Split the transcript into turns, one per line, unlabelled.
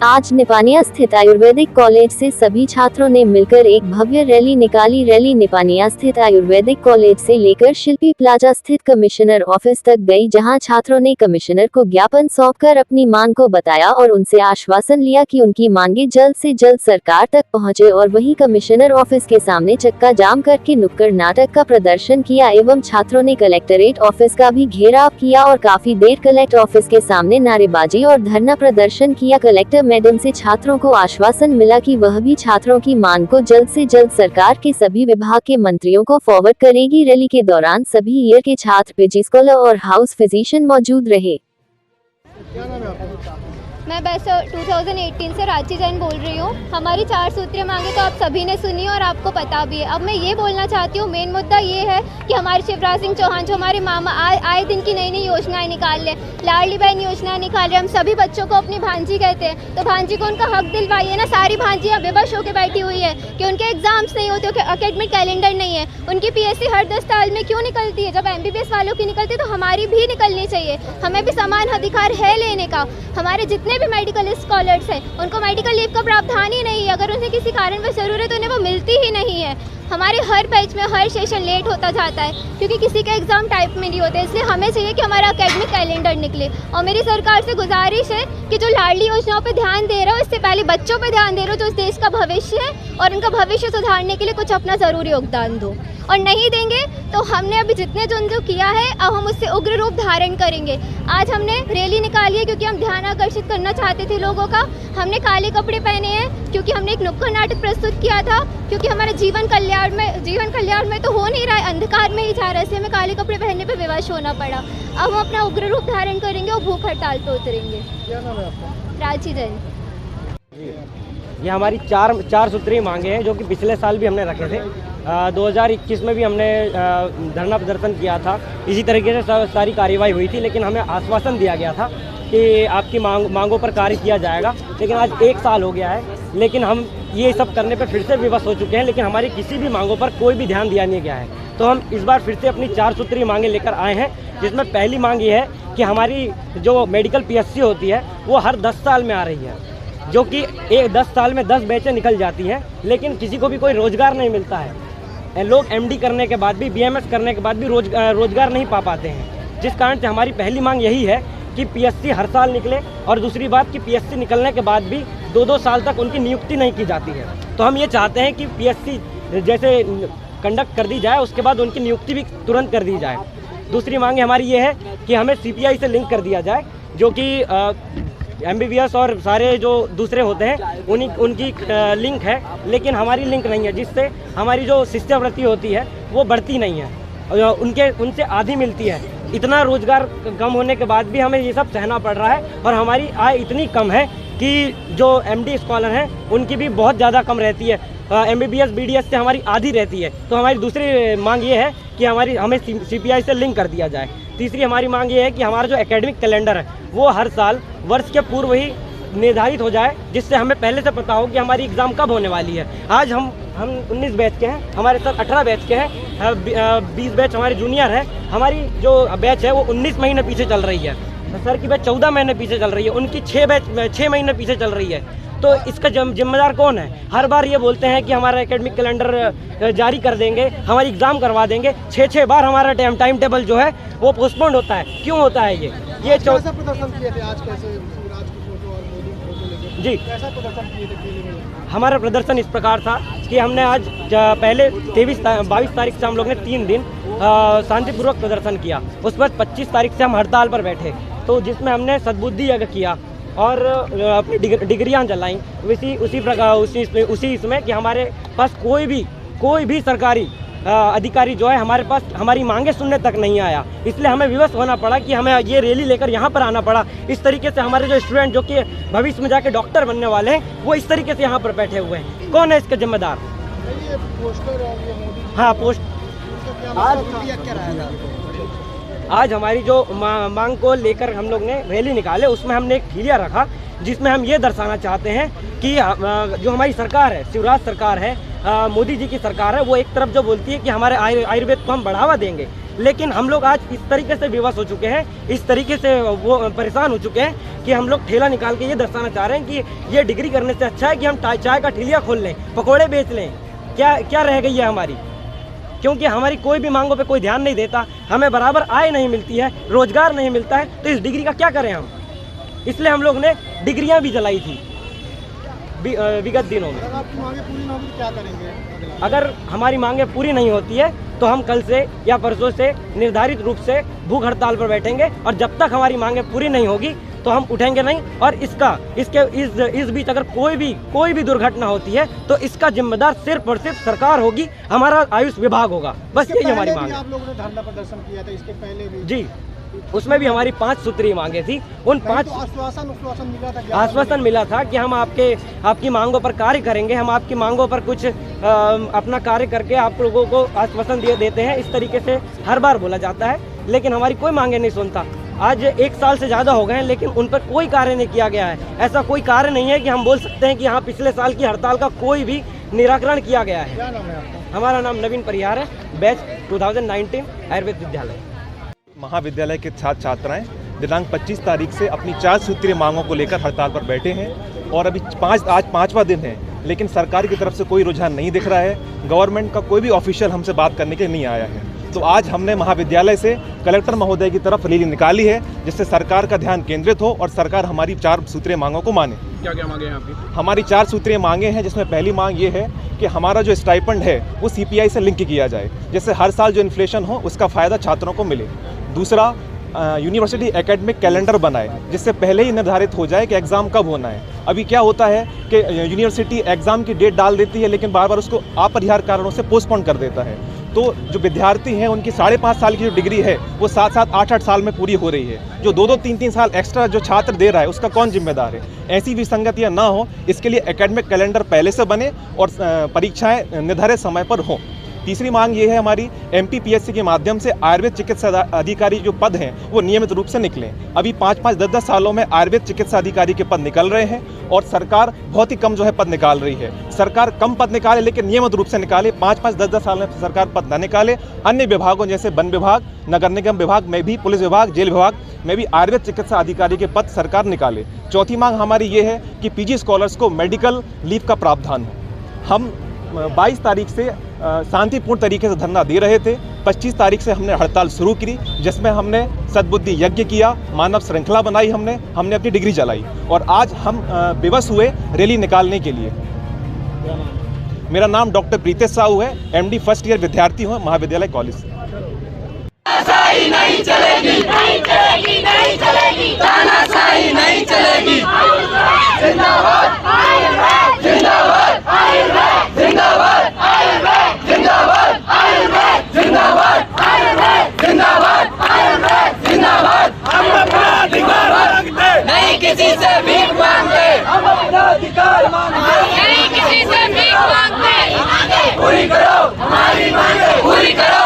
आज निपानिया स्थित आयुर्वेदिक कॉलेज से सभी छात्रों ने मिलकर एक भव्य रैली निकाली। रैली निपानिया स्थित आयुर्वेदिक कॉलेज से लेकर शिल्पी प्लाजा स्थित कमिश्नर ऑफिस तक गई, जहां छात्रों ने कमिश्नर को ज्ञापन सौंपकर अपनी मांग को बताया और उनसे आश्वासन लिया कि उनकी मांगे जल्द से जल्द सरकार तक पहुंचे। और वहीं कमिश्नर ऑफिस के सामने चक्का जाम करके नुक्कड़ नाटक का प्रदर्शन किया एवं छात्रों ने कलेक्ट्रेट ऑफिस का भी घेराव किया और काफी देर कलेक्टर ऑफिस के सामने नारेबाजी और धरना प्रदर्शन किया। कलेक्टर मैडम से छात्रों को आश्वासन मिला कि वह भी छात्रों की मांग को जल्द से जल्द सरकार के सभी विभाग के मंत्रियों को फॉरवर्ड करेगी। रैली के दौरान सभी ईयर के छात्र, पीजी स्कॉलर और हाउस फिजिशियन मौजूद रहे।
क्या नाम है आपका?
मैं बस 2018 से रांची जैन बोल रही हूँ। हमारी 4 सूत्रीय मांगे तो आप सभी ने सुनी और आपको पता भी है। अब मैं ये बोलना चाहती हूँ, मेन मुद्दा ये है कि हमारे शिवराज सिंह चौहान जो हमारे मामा आए दिन की नई नई योजनाएं निकाल रहे, लाडली बहन योजना निकाल रहे। हम सभी बच्चों को अपनी भांजी कहते हैं, तो भांजी को उनका हक दिलवाइए ना। सारी भांजियाँ बेबस होकर बैठी हुई है कि उनके एग्जाम्स नहीं होते, एकेडमिक कैलेंडर नहीं है। उनकी PSC हर 10 साल में क्यों निकलती है? जब MBBS वालों की निकलती है तो हमारी भी निकलनी चाहिए। हमें भी समान अधिकार है लेने का। हमारे जितने भी मेडिकल स्कॉलर्स हैं उनको मेडिकल लीव का प्रावधान ही नहीं है। अगर उन्हें किसी कारण में ज़रूरत है उन्हें वो मिलती ही नहीं है। हमारे हर बैच में हर सेशन लेट होता जाता है क्योंकि किसी का एग्ज़ाम टाइप में नहीं होते। इसलिए हमें चाहिए कि हमारा एकेडमिक कैलेंडर निकले। और मेरी सरकार से गुजारिश है कि जो लाडली योजनाओं पे ध्यान दे रहे हो, इससे पहले बच्चों पे ध्यान दे रहे हो जो इस देश का भविष्य है, और उनका भविष्य सुधारने के लिए कुछ अपना ज़रूरी योगदान दो। और नहीं देंगे तो हमने अभी जितने जो किया है अब हम उससे उग्र रूप धारण करेंगे। आज हमने रैली निकाली है क्योंकि हम ध्यान आकर्षित करना चाहते थे लोगों का। हमने काले कपड़े पहने हैं क्योंकि हमने एक नुक्कड़ नाटक प्रस्तुत किया था, क्योंकि हमारा जीवन कल्याण में तो हो नहीं रहा है, अंधकार में ही जा रहा है। इसलिए हमें काले कपड़े पहनने पर विवश होना पड़ा। अब हम अपना उग्र रूप धारण करेंगे और भूख हड़ताल पर उतरेंगे।
क्या नाम है आपका?
रांची जैन।
ये हमारी चार सूत्रीय मांगे हैं जो कि पिछले साल भी हमने रखे थे। 2021 में भी हमने धरना प्रदर्शन किया था। इसी तरीके से सारी कार्यवाही हुई थी, लेकिन हमें आश्वासन दिया गया था कि आपकी मांगों पर कार्य किया जाएगा। लेकिन आज 1 साल हो गया है, लेकिन हम ये सब करने पर फिर से विवश हो चुके हैं, लेकिन हमारी किसी भी मांगों पर कोई भी ध्यान दिया नहीं गया है। तो हम इस बार फिर से अपनी 4 सूत्रीय मांगे लेकर आए हैं, जिसमें पहली मांग ये है कि हमारी जो मेडिकल PSC होती है वो हर 10 साल में आ रही है, जो कि 10 साल में 10 बैचें निकल जाती हैं, लेकिन किसी को भी कोई रोज़गार नहीं मिलता है। लोग MD करने के बाद भी, BMS करने के बाद भी रोज़गार नहीं पा पाते हैं। जिस कारण से हमारी पहली मांग यही है कि PSC हर साल निकले, और दूसरी बात कि PSC निकलने के बाद भी 2-2 साल तक उनकी नियुक्ति नहीं की जाती है। तो हम ये चाहते हैं कि PSC जैसे कंडक्ट कर दी जाए, उसके बाद उनकी नियुक्ति भी तुरंत कर दी जाए। दूसरी मांग हमारी ये है कि हमें CPI से लिंक कर दिया जाए, जो कि MBBS और सारे जो दूसरे होते हैं उनकी लिंक है, लेकिन हमारी लिंक नहीं है, जिससे हमारी जो शिष्यवृत्ति होती है वो बढ़ती नहीं है, उनसे आधी मिलती है। इतना रोज़गार कम होने के बाद भी हमें ये सब सहना पड़ रहा है, और हमारी आय इतनी कम है कि जो MD स्कॉलर हैं उनकी भी बहुत ज़्यादा कम रहती है। MBBS BDS से हमारी आधी रहती है। तो हमारी दूसरी मांग ये है कि हमें CPI से लिंक कर दिया जाए। तीसरी हमारी मांग ये है कि हमारा जो एकेडमिक कैलेंडर है वो हर साल वर्ष के पूर्व ही निर्धारित हो जाए, जिससे हमें पहले से पता हो कि हमारी एग्ज़ाम कब होने वाली है। आज हम 19 बैच के हैं, हमारे साथ 18 बैच के हैं, 20 बैच हमारे जूनियर हैं। हमारी जो बैच है वो 19 महीने पीछे चल रही है। सर की बैच 14 महीने पीछे चल रही है, उनकी 6 महीने पीछे चल रही है। तो इसका जिम्मेदार कौन है? हर बार ये बोलते हैं कि हमारा एकेडमिक कैलेंडर जारी कर देंगे, हमारी एग्ज़ाम करवा देंगे। 6 बार हमारा टाइम टेबल जो है वो पोस्टपोन्ड होता है। क्यों होता है ये
कैसा प्रदर्शन किए थे आज? कैसे शिवराज की फोटो और मोदी की फोटो लेके
जी
कैसा प्रदर्शन किए थे दिल्ली में?
हमारा प्रदर्शन इस प्रकार था कि हमने आज पहले 22 तारीख से हम लोग ने 3 दिन शांतिपूर्वक प्रदर्शन किया। उस पर 25 तारीख से हम हड़ताल पर बैठे, तो जिसमें हमने सद्बुद्धि यज्ञ किया और अपनी डिग्रियाँ जलाई। उसी इसमें कि हमारे पास कोई भी सरकारी अधिकारी जो है हमारे पास हमारी मांगे सुनने तक नहीं आया। इसलिए हमें विवश होना पड़ा कि हमें ये रैली लेकर यहाँ पर आना पड़ा। इस तरीके से हमारे जो स्टूडेंट जो कि भविष्य में जाके डॉक्टर बनने वाले हैं, वो इस तरीके से यहाँ पर बैठे हुए हैं। कौन है इसका जिम्मेदार?
ये पोस्टर और ये मोदी,
हाँ, पोस्ट आज हमारी जो मांग को लेकर हम लोग ने रैली निकाले, उसमें हमने एक ठिलिया रखा, जिसमें हम ये दर्शाना चाहते हैं कि जो हमारी सरकार है, शिवराज सरकार है, मोदी जी की सरकार है, वो एक तरफ जो बोलती है कि हमारे आयुर्वेद को हम बढ़ावा देंगे, लेकिन हम लोग आज इस तरीके से विवश हो चुके हैं, इस तरीके से वो परेशान हो चुके हैं कि हम लोग ठेला निकाल के ये दर्शाना चाह रहे हैं कि ये डिग्री करने से अच्छा है कि हम चाय का ठेलिया खोल लें, पकोड़े बेच लें। क्या रह गई है हमारी? क्योंकि हमारी कोई भी मांगों पे कोई ध्यान नहीं देता, हमें बराबर आय नहीं मिलती है, रोजगार नहीं मिलता है, तो इस डिग्री का क्या करें हम? इसलिए हम लोग ने डिग्रियां भी जलाई थी विगत दिनों में।
अगर आपकी मांगे पूरी ना होगी तो क्या करेंगे?
अगर हमारी मांगे पूरी नहीं होती है तो हम कल से या परसों से निर्धारित रूप से भूख हड़ताल पर बैठेंगे, और जब तक हमारी मांगे पूरी नहीं होगी तो हम उठेंगे नहीं। और इस बीच अगर कोई भी दुर्घटना होती है तो इसका जिम्मेदार सिर्फ और सिर्फ सरकार होगी, हमारा आयुष विभाग होगा। बस यही हमारी मांग है।
आप लोगों ने धरना प्रदर्शन किया था, इसके पहले भी
जी, उसमें भी हमारी 5 सूत्री मांगे थी। उन 5
तो आश्वासन मिला था,
आश्वासन मिला था कि हम आपकी मांगों पर कार्य करेंगे, हम आपकी मांगों पर कुछ अपना कार्य करके आप लोगों को आश्वासन देते हैं। इस तरीके से हर बार बोला जाता है, लेकिन हमारी कोई मांगे नहीं सुनता। आज 1 साल से ज़्यादा हो गए हैं, लेकिन उन पर कोई कार्य नहीं किया गया है। ऐसा कोई कार्य नहीं है कि हम बोल सकते हैं कि हाँ पिछले साल की हड़ताल का कोई भी निराकरण किया गया है।
क्या नाम है आपका?
हमारा नाम नवीन परिहार है, बैच 2019 आयुर्वेद विद्यालय।
महाविद्यालय के छात्र छात्राएं दिनांक 25 तारीख से अपनी 4 सूत्रीय मांगों को लेकर हड़ताल पर बैठे हैं, और अभी आज 5वां दिन है, लेकिन सरकार की तरफ से कोई रुझान नहीं दिख रहा है। गवर्नमेंट का कोई भी ऑफिशियल हमसे बात करने के लिए नहीं आया है। तो आज हमने महाविद्यालय से कलेक्टर महोदय की तरफ रैली निकाली है, जिससे सरकार का ध्यान केंद्रित हो और सरकार हमारी 4 सूत्रीय मांगों को माने।
क्या मांगे हैं आपकी?
हमारी 4 सूत्रीय मांगे हैं, जिसमें पहली मांग ये है कि हमारा जो स्टाइपेंड है वो CPI से लिंक किया जाए, जिससे हर साल जो इन्फ्लेशन हो उसका फ़ायदा छात्रों को मिले। दूसरा, यूनिवर्सिटी एकेडमिक कैलेंडर बनाए, जिससे पहले ही निर्धारित हो जाए कि एग्ज़ाम कब होना है। अभी क्या होता है कि यूनिवर्सिटी एग्ज़ाम की डेट डाल देती है, लेकिन बार बार उसको अपरिहार्य कारणों से पोस्टपोन कर देता है। तो जो विद्यार्थी हैं उनकी 5.5 साल की जो डिग्री है वो 7-7, 8-8 साल में पूरी हो रही है। जो 2-2, 3-3 साल एक्स्ट्रा जो छात्र दे रहा है उसका कौन जिम्मेदार है? ऐसी विसंगतियाँ ना हो, इसके लिए एकेडमिक कैलेंडर पहले से बने और परीक्षाएँ निर्धारित समय पर हों। तीसरी मांग ये है हमारी, MPPSC के माध्यम से आयुर्वेद चिकित्सा अधिकारी जो पद हैं वो नियमित रूप से निकलें। अभी 5-5, 10-10 सालों में आयुर्वेद चिकित्सा अधिकारी के पद निकल रहे हैं, और सरकार बहुत ही कम जो है पद निकाल रही है। सरकार कम पद निकाले लेकिन नियमित रूप से निकाले। 5-5, 10-10 साल में सरकार पद न निकाले। अन्य विभागों जैसे वन विभाग, नगर निगम विभाग में भी, पुलिस विभाग, जेल विभाग में भी आयुर्वेद चिकित्सा अधिकारी के पद सरकार निकाले। चौथी मांग हमारी ये है कि PG स्कॉलर्स को मेडिकल लीव का प्रावधान हो। हम 22 तारीख से शांतिपूर्ण तरीके से धरना दे रहे थे। 25 तारीख से हमने हड़ताल शुरू की, जिसमें हमने सद्बुद्धि यज्ञ किया, मानव श्रृंखला बनाई, हमने अपनी डिग्री जलाई, और आज हम विवश हुए रैली निकालने के लिए। मेरा नाम डॉक्टर प्रीतेश साहू है, MD फर्स्ट ईयर विद्यार्थी हूँ महाविद्यालय कॉलेज से।
तानाशाही नहीं चलेगी, नहीं चलेगी, नहीं चलेगी, तानाशाही नहीं चलेगी। जिंदाबाद आयुर्वेद, जिंदाबाद आयुर्वेद, जिंदाबाद आयुर्वेद, जिंदाबाद आयुर्वेद, जिंदाबाद आयुर्वेद, जिंदाबाद आयुर्वेद, जिंदाबाद। हम अपना अधिकार मांगते, नहीं किसी से भीख मांगते। हम अपना अधिकार मांगते, नहीं किसी से भीख मांगते। पूरी करो हमारी मांगे, पूरी करो